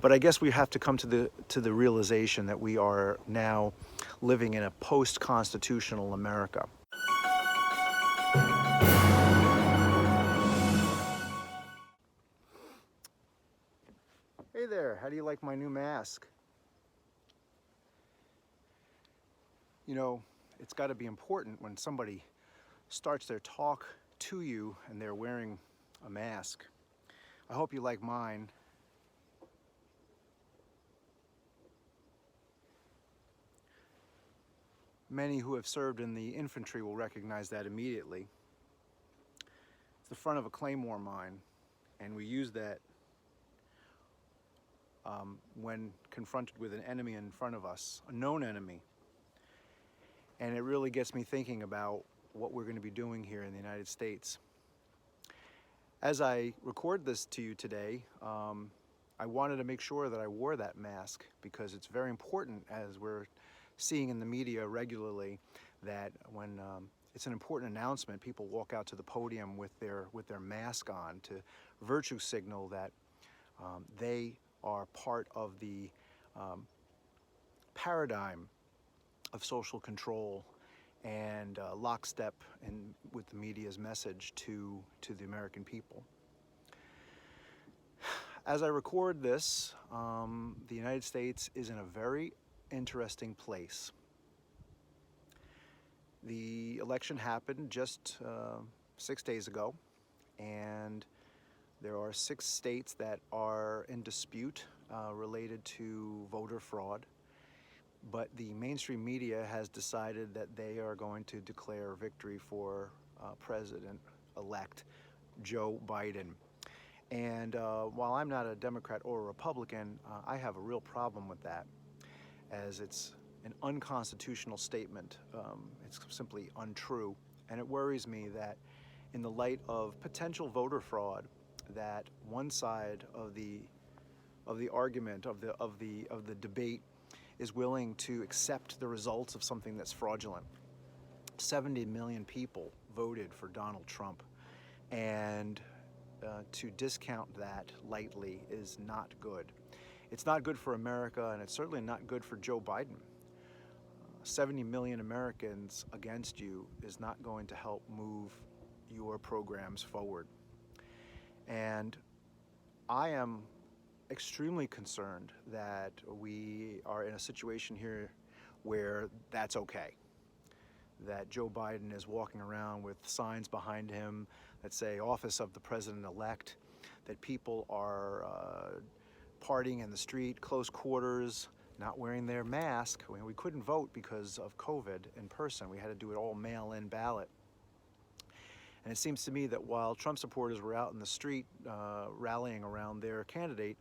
But I guess we have to come to the realization that we are now living in a post-constitutional America. Hey there, how do you like my new mask? You know, it's got to be important when somebody starts their talk to you and they're wearing a mask. I hope you like mine. Many who have served in the infantry will recognize that immediately. It's the front of a claymore mine, and we use that when confronted with an enemy in front of us, a known enemy. And it really gets me thinking about what we're going to be doing here in the United States. As I record this to you today, I wanted to make sure that I wore that mask because it's very important, as we're seeing in the media regularly, that when it's an important announcement, people walk out to the podium with their mask on to virtue signal that they are part of the paradigm of social control and lockstep with the media's message to the American people. As I record this, the United States is in a very interesting place. The election happened just 6 days ago, and there are 6 states that are in dispute related to voter fraud. But the mainstream media has decided that they are going to declare victory for President-elect Joe Biden. And while I'm not a Democrat or a Republican, I have a real problem with that, as it's an unconstitutional statement. It's simply untrue. And it worries me that in the light of potential voter fraud, that one side of the argument, of the debate, is willing to accept the results of something that's fraudulent. 70 million people voted for Donald Trump, and to discount that lightly is not good. It's not good for America, and it's certainly not good for Joe Biden. 70 million Americans against you is not going to help move your programs forward. And I am extremely concerned that we are in a situation here where that's okay. That Joe Biden is walking around with signs behind him that say Office of the President-elect, that people are partying in the street, close quarters, not wearing their mask. We couldn't vote because of COVID in person. We had to do it all mail-in ballot. And it seems to me that while Trump supporters were out in the street rallying around their candidate,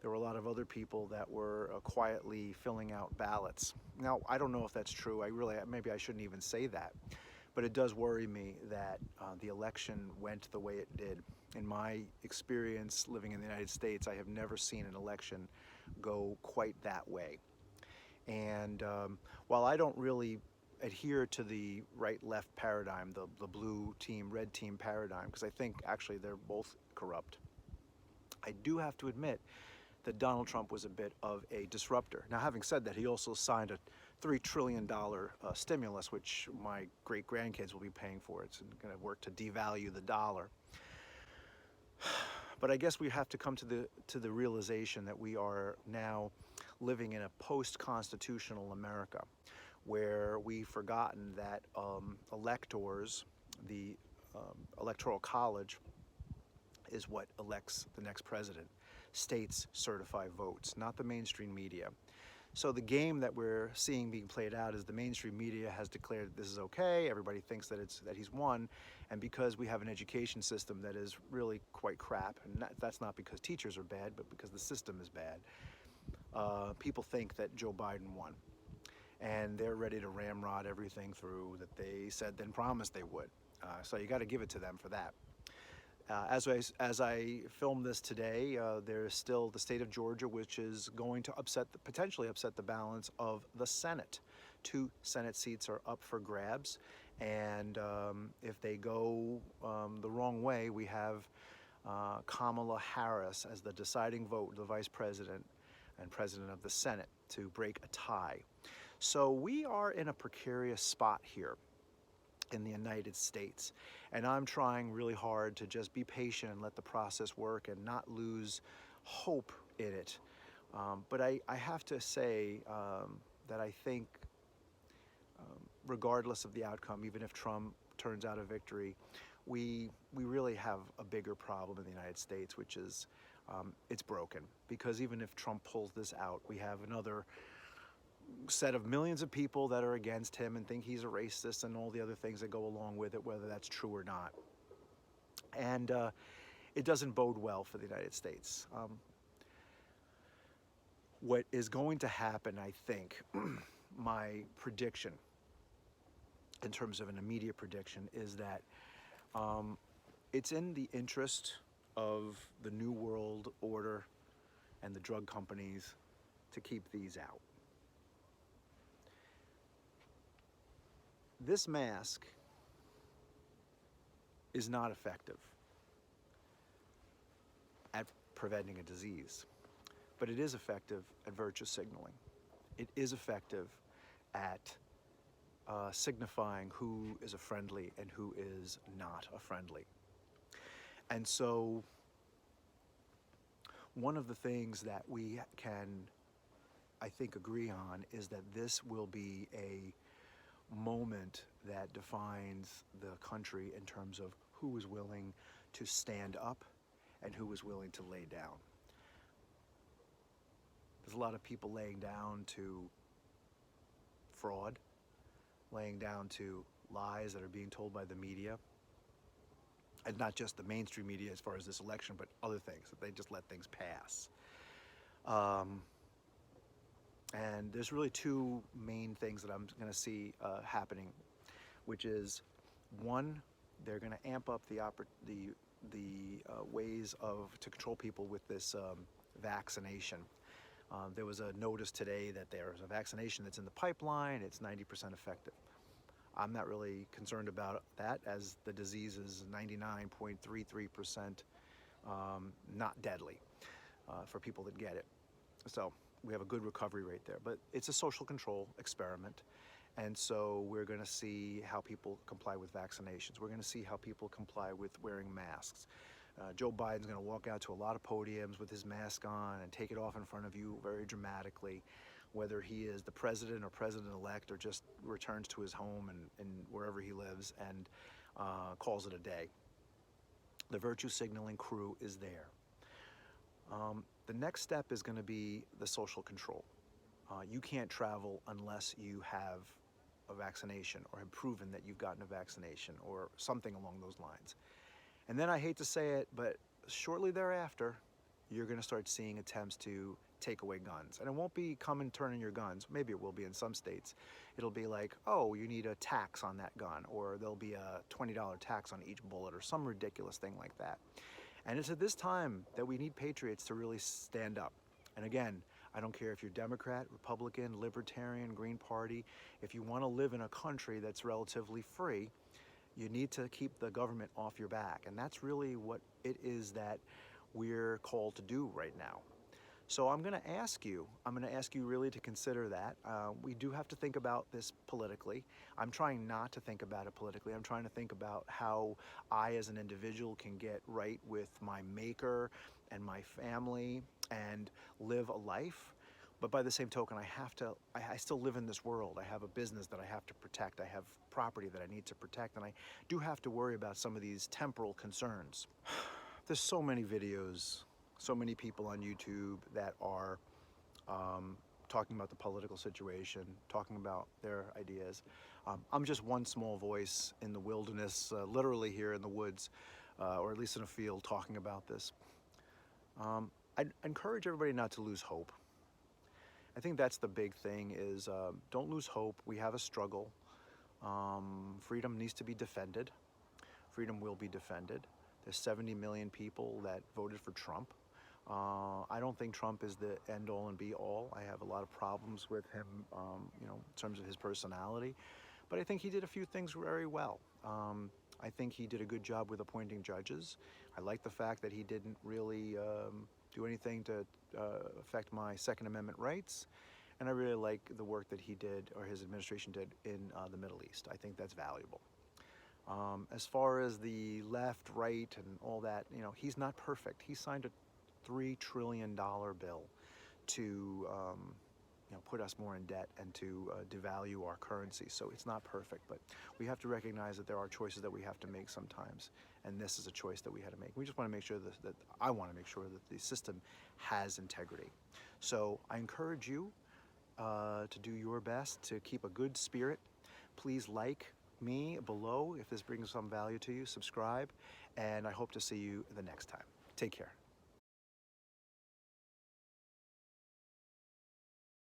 there were a lot of other people that were quietly filling out ballots. Now, I don't know if that's true. Maybe I shouldn't even say that. But it does worry me that the election went the way it did. In my experience living in the United States, I have never seen an election go quite that way. And while I don't really adhere to the right-left paradigm, the blue team, red team paradigm, because I think actually they're both corrupt, I do have to admit that Donald Trump was a bit of a disruptor. Now, having said that, he also signed a $3 trillion stimulus, which my great-grandkids will be paying for. It's going to work to devalue the dollar. But I guess we have to come to the realization that we are now living in a post-constitutional America, where we've forgotten that electors, the Electoral College, is what elects the next president. States certify votes, not the mainstream media. So the game that we're seeing being played out is the mainstream media has declared that this is okay. Everybody thinks that he's won, and because we have an education system that is really quite crap, and that's not because teachers are bad, but because the system is bad, people think that Joe Biden won, and they're ready to ramrod everything through that they said then promised they would. So you got to give it to them for that. As I film this today, there's still the state of Georgia, which is going to potentially upset the balance of the Senate. 2 Senate seats are up for grabs, and if they go the wrong way, we have Kamala Harris as the deciding vote, the vice president and president of the Senate, to break a tie. So we are in a precarious spot here in the United States, and I'm trying really hard to just be patient and let the process work and not lose hope in it. But I have to say that I think, regardless of the outcome, even if Trump turns out a victory, we really have a bigger problem in the United States, which is it's broken. Because even if Trump pulls this out, we have another set of millions of people that are against him and think he's a racist and all the other things that go along with it, whether that's true or not. And it doesn't bode well for the United States. What is going to happen, I think, my prediction, in terms of an immediate prediction, is that it's in the interest of the New World Order and the drug companies to keep these out. This mask is not effective at preventing a disease, but it is effective at virtue signaling. It is effective at signifying who is a friendly and who is not a friendly. And so one of the things that we can, I think, agree on is that this will be a moment that defines the country in terms of who is willing to stand up and who is willing to lay down. There's a lot of people laying down to fraud, laying down to lies that are being told by the media, and not just the mainstream media as far as this election, but other things, that they just let things pass. And there's really two main things that I'm going to see happening, which is, one, they're going to amp up the ways to control people with this vaccination. There was a notice today that there's a vaccination that's in the pipeline. It's 90% effective. I'm not really concerned about that, as the disease is 99.33% not deadly for people that get it. So we have a good recovery rate there. But it's a social control experiment. And so we're going to see how people comply with vaccinations. We're going to see how people comply with wearing masks. Joe Biden's going to walk out to a lot of podiums with his mask on and take it off in front of you very dramatically, whether he is the president or president-elect or just returns to his home and wherever he lives and calls it a day. The virtue signaling crew is there. The next step is going to be the social control. You can't travel unless you have a vaccination or have proven that you've gotten a vaccination or something along those lines. And then, I hate to say it, but shortly thereafter, you're going to start seeing attempts to take away guns. And it won't be come and turn in your guns. Maybe it will be in some states. It'll be like, oh, you need a tax on that gun, or there'll be a $20 tax on each bullet, or some ridiculous thing like that. And it's at this time that we need patriots to really stand up. And again, I don't care if you're Democrat, Republican, Libertarian, Green Party. If you want to live in a country that's relatively free, you need to keep the government off your back. And that's really what it is that we're called to do right now. So I'm going to ask you really to consider that. We do have to think about this politically. I'm trying not to think about it politically. I'm trying to think about how I as an individual can get right with my maker and my family and live a life. But by the same token, I still live in this world. I have a business that I have to protect. I have property that I need to protect. And I do have to worry about some of these temporal concerns. There's so many videos, so many people on YouTube that are talking about the political situation, talking about their ideas. I'm just one small voice in the wilderness, literally here in the woods, or at least in a field, talking about this. I encourage everybody not to lose hope. I think that's the big thing is don't lose hope. We have a struggle. Freedom needs to be defended. Freedom will be defended. There's 70 million people that voted for Trump. I don't think Trump is the end all and be all. I have a lot of problems with him, in terms of his personality. But I think he did a few things very well. I think he did a good job with appointing judges. I like the fact that he didn't really do anything to affect my Second Amendment rights. And I really like the work that he did, or his administration did, in the Middle East. I think that's valuable. As far as the left, right, and all that, you know, he's not perfect. He signed a $3 trillion bill to you know, put us more in debt and to devalue our currency. So it's not perfect, but we have to recognize that there are choices that we have to make sometimes, and this is a choice that we had to make. We just want to make sure that I want to make sure that the system has integrity. So I encourage you to do your best to keep a good spirit. Please like me below if this brings some value to you. Subscribe, and I hope to see you the next time. Take care.